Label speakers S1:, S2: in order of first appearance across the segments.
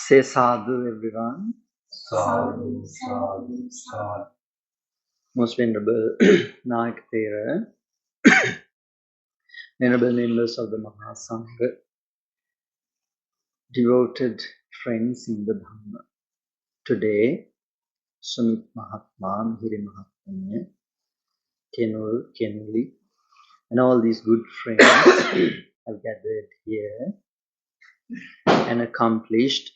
S1: Say sadhu, everyone.
S2: Sadhu, sadhu, sadhu.
S1: Most Venerable Thero, Venerable members of the Mahasangha, devoted friends in the Dhamma. Today, Sumit Mahatma, Hiri Mahatma, Kenuli, and all these good friends have gathered here and accomplished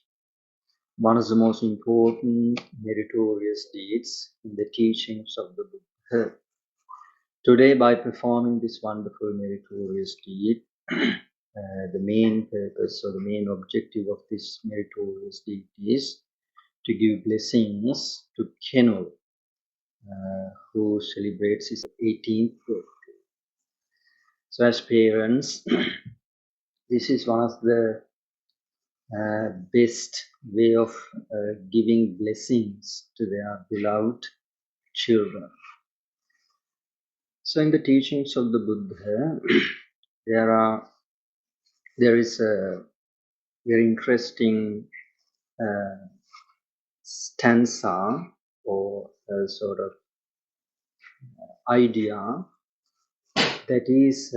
S1: one of the most important meritorious deeds in the teachings of the Buddha. Today, by performing this wonderful meritorious deed, the main purpose or the main objective of this meritorious deed is to give blessings to Kenul, who celebrates his 18th birthday. So as parents, this is one of the best way of giving blessings to their beloved children. So in the teachings of the Buddha, there is a very interesting stanza or a sort of idea that is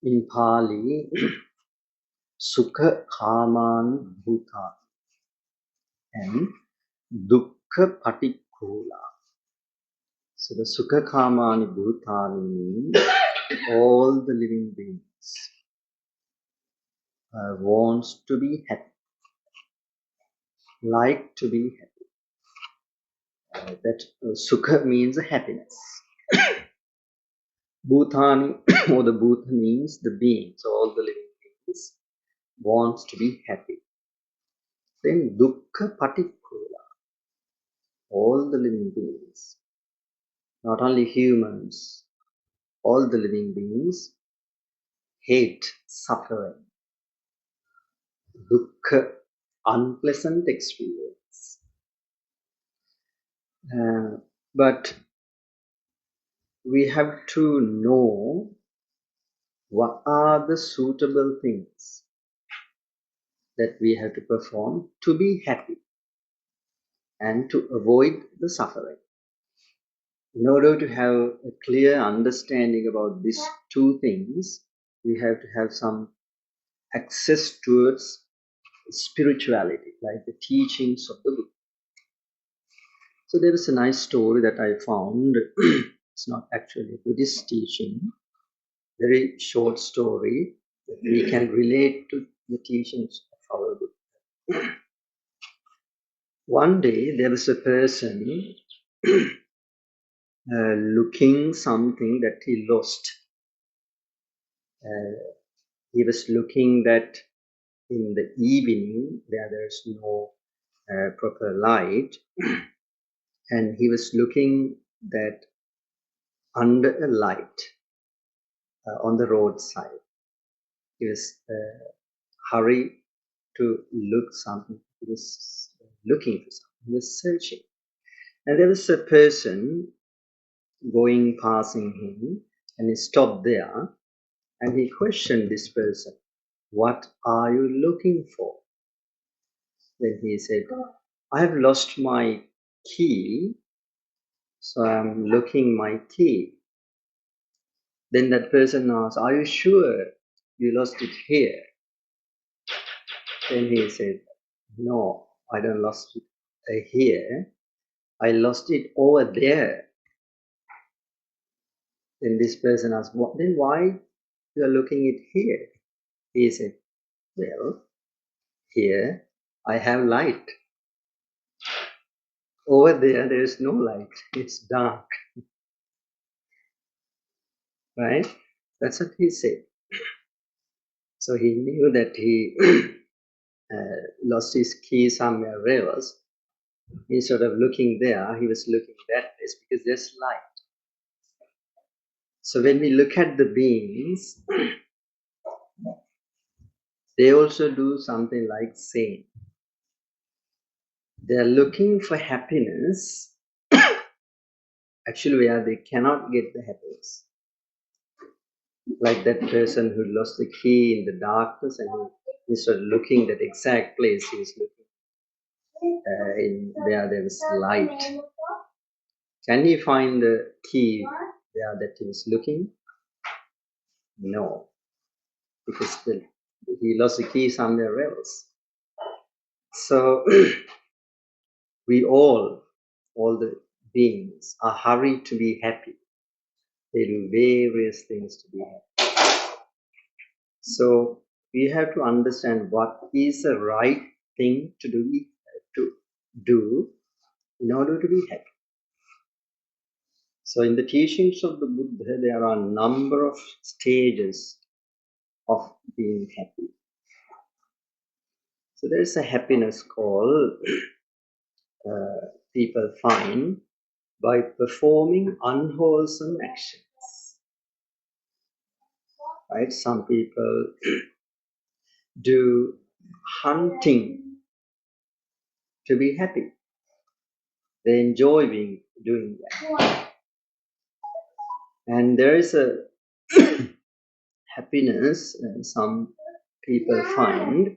S1: in Pali, Sukha Kaman Bhuta and Dukkha Patikula. So the Sukha Kamani Bhutani means all the living beings wants to be happy, like to be happy. That Sukha means happiness. Bhutani or the Bhuta means the beings, all the living beings wants to be happy. Then Dukkha Patikula, all the living beings, not only humans, all the living beings hate suffering. Dukkha, unpleasant experience. But we have to know what are the suitable things that we have to perform to be happy and to avoid the suffering. In order to have a clear understanding about these two things, we have to have some access towards spirituality, like the teachings of the Buddha. So there is a nice story that I found. It's not actually a Buddhist teaching, very short story that we can relate to the teachings of our Buddha. One day there was a person looking something that he lost. He was looking that in the evening where there's no proper light, and he was looking that under a light on the roadside. He was hurried to look something. He was looking for something. He was searching. And there was a person passing him, and he stopped there, and he questioned this person, "What are you looking for?" Then he said, "I have lost my key, so I'm looking my key." Then that person asked, "Are you sure you lost it here?" Then he said, "No, I don't lost it here. I lost it over there." Then this person asked, "Then why you are looking it here?" He said, "Well, here I have light. Over there is no light. It's dark." Right? That's what he said. So he knew that he lost his key somewhere else. Instead of looking there, he was looking that place because there's light. So when we look at the beings, they also do something like saying, they're looking for happiness, actually where they cannot get the happiness. Like that person who lost the key in the darkness, and he started looking that exact place he was looking in where there was light. Can he find the key there that he was looking? No, because he lost the key somewhere else. So we all the beings, are hurried to be happy. They do various things to be happy. So we have to understand what is the right thing to do in order to be happy. So in the teachings of the Buddha, there are a number of stages of being happy. So there is a happiness called people find by performing unwholesome actions. Right? Some people do hunting to be happy. They enjoy doing that. And there is a happiness some people find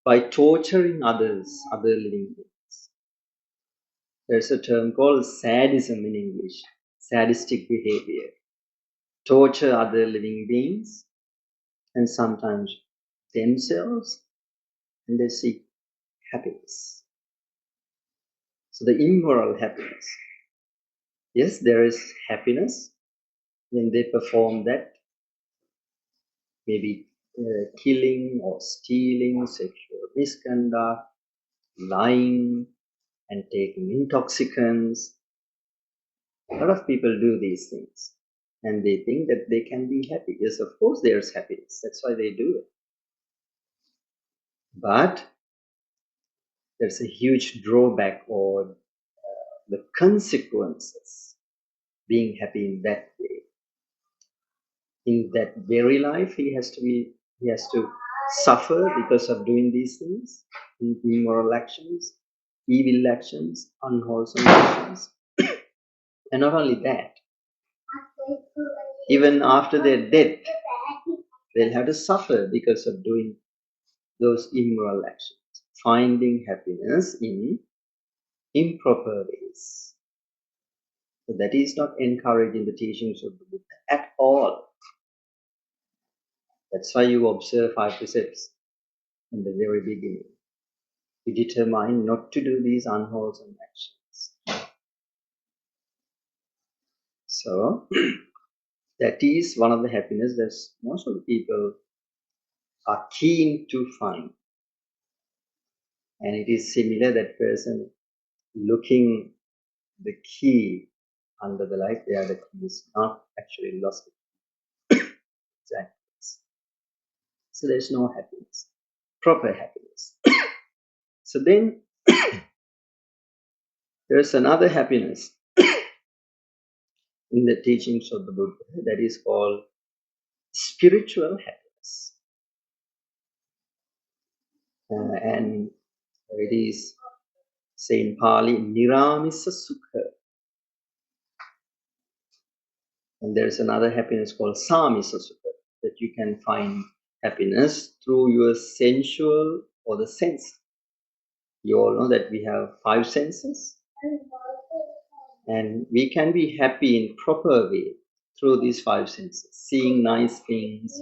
S1: by torturing others, other living beings. There's a term called sadism in English, sadistic behavior. Torture other living beings and sometimes themselves, and they seek happiness. So the immoral happiness. Yes, there is happiness when they perform that, maybe killing or stealing, sexual misconduct, lying, and taking intoxicants. A lot of people do these things and they think that they can be happy. Yes, of course, there's happiness. That's why they do it. But there's a huge drawback or the consequences being happy in that way. In that very life, he has to suffer because of doing these things, immoral actions, evil actions, unwholesome actions. And not only that, even after their death, they'll have to suffer because of doing those immoral actions, finding happiness in improper ways. So that is not encouraged in the teachings of the Buddha at all. That's why you observe 5 precepts in the very beginning. You determine not to do these unwholesome actions. So that is one of the happiness that most of the people are keen to find. And it is similar, that person looking the key under the light, where the key is not actually lost. Exactly. So there's no happiness, proper happiness. So then there's another happiness in the teachings of the Buddha that is called spiritual happiness. And it is said in Pali, Niramisa Sukha. And there's another happiness called Samisa Sukha, that you can find happiness through your sensual or the sense. You all know that we have 5 senses, and we can be happy in proper way through these 5 senses. Seeing nice things,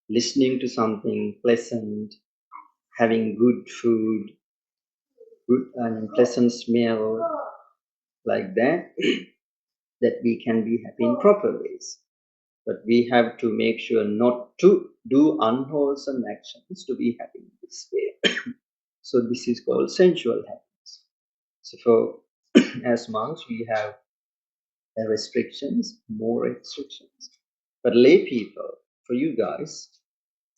S1: listening to something pleasant, having good food, good and pleasant smell, like that, that we can be happy in proper ways. But we have to make sure not to do unwholesome actions to be happy in this way. So this is called sensual happiness. So for as monks, we have restrictions, more restrictions. But lay people, for you guys,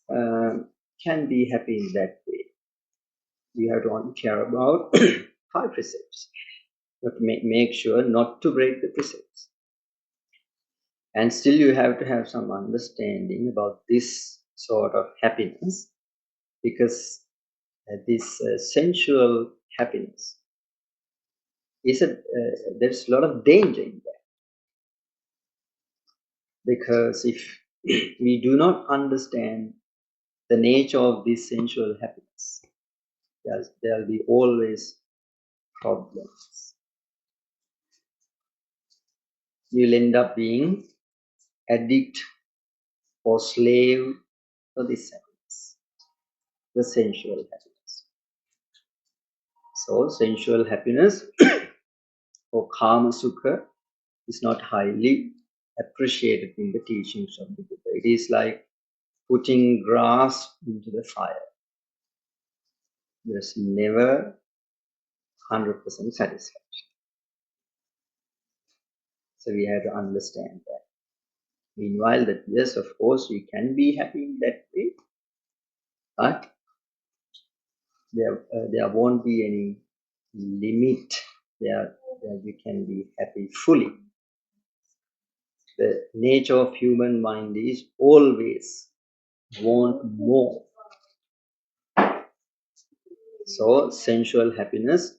S1: can be happy in that way. You have to only care about 5 precepts, but make sure not to break the precepts. And still you have to have some understanding about this sort of happiness, because this sensual happiness is there's a lot of danger in that. Because if we do not understand the nature of this sensual happiness, there will be always problems. You'll end up being addict or slave to this happiness, the sensual happiness. So sensual happiness or kama sukha is not highly appreciated in the teachings of the Buddha. It is like putting grass into the fire. There's never 100% satisfaction. So we have to understand that. Meanwhile, that yes, of course, you can be happy in that way, but there won't be any limit there you can be happy fully. The nature of human mind is always want more. So sensual happiness,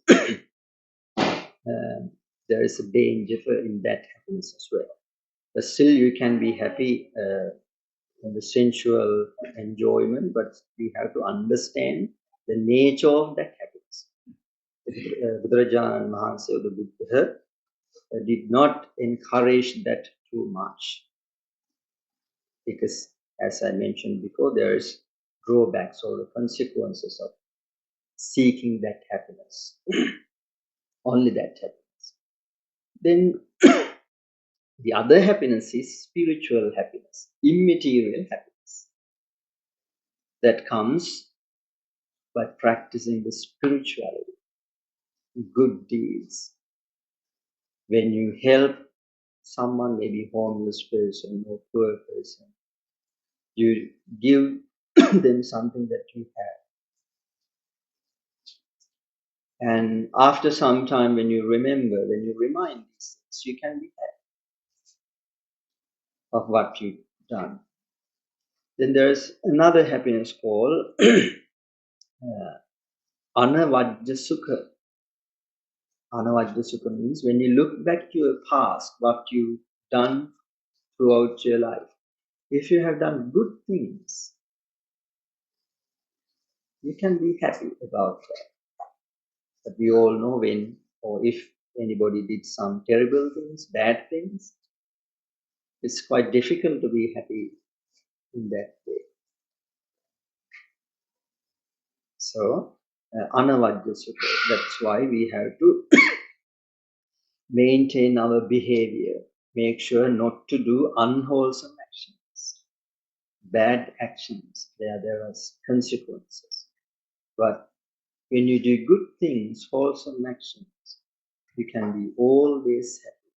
S1: there is a danger in that happiness as well. But still you can be happy in the sensual enjoyment, but you have to understand the nature of that happiness. Buddharajan Mahansa, the Buddha, did not encourage that too much, because as I mentioned before, there is drawbacks or the consequences of seeking that happiness. Only that happiness. Then the other happiness is spiritual happiness, immaterial happiness, that comes by practicing the spirituality, good deeds. When you help someone, maybe homeless person or poor person, you give them something that you have. And after some time, when you remember, when you remind these things, you can be happy of what you've done. Then there's another happiness called anavajja sukha. Anavajja sukha means when you look back to your past, what you've done throughout your life. If you have done good things, you can be happy about that. But we all know when or if anybody did some terrible things, bad things, it's quite difficult to be happy in that way. So, anavajja sukha, that's why we have to maintain our behavior, make sure not to do unwholesome actions, bad actions. There are consequences. But when you do good things, wholesome actions, you can be always happy.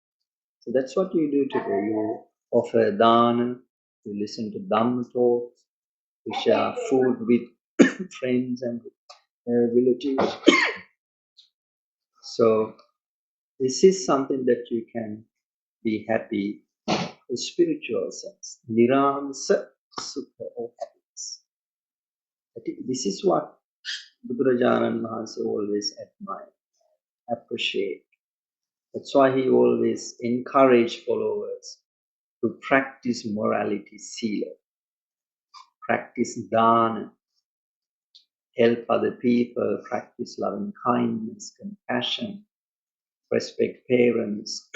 S1: So that's what you do today. You offer dana, you listen to Dhamma talks, you share food with friends and relatives. So this is something that you can be happy in spiritual sense. Niramsa sukha or happiness. This is what Buddharajan Mahansa always admire, appreciate. That's why he always encouraged followers to practice morality, sila, practice dana, help other people, practice loving kindness, compassion, respect parents,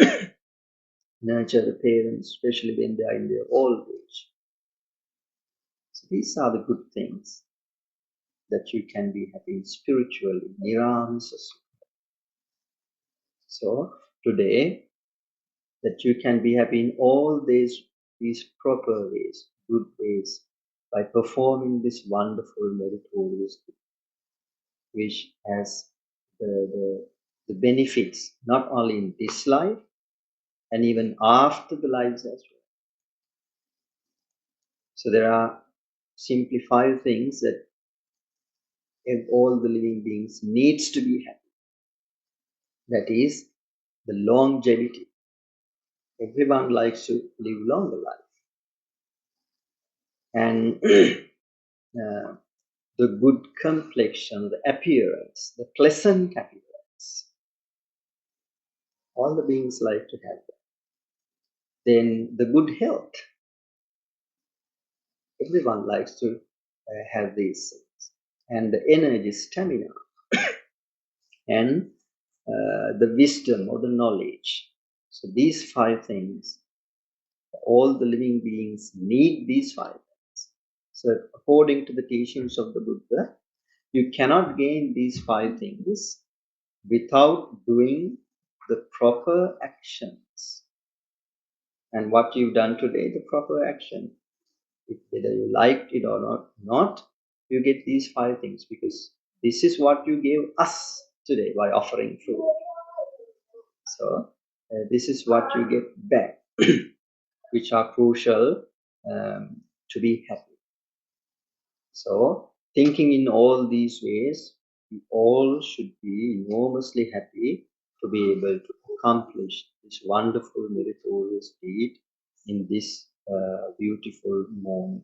S1: nurture the parents, especially when they are in their old age. So these are the good things that you can be happy spiritually. Niramsa. So today, that you can be happy in all these proper ways, good ways, by performing this wonderful meritorious deed, which has the benefits not only in this life and even after the lives as well. So there are simply 5 things that all the living beings needs to be happy. That is the longevity. Everyone likes to live longer life. And the good complexion, the appearance, the pleasant appearance. All the beings like to have that. Then the good health. Everyone likes to have these things. And the energy, stamina, and the wisdom or the knowledge. So these five things, all the living beings need these five things. So according to the teachings of the Buddha, you cannot gain these five things without doing the proper actions. And what you've done today, the proper action, whether you liked it or not, you get these five things because this is what you gave us today by offering food. So this is what you get back, which are crucial to be happy. So thinking in all these ways, we all should be enormously happy to be able to accomplish this wonderful meritorious deed in this beautiful morning.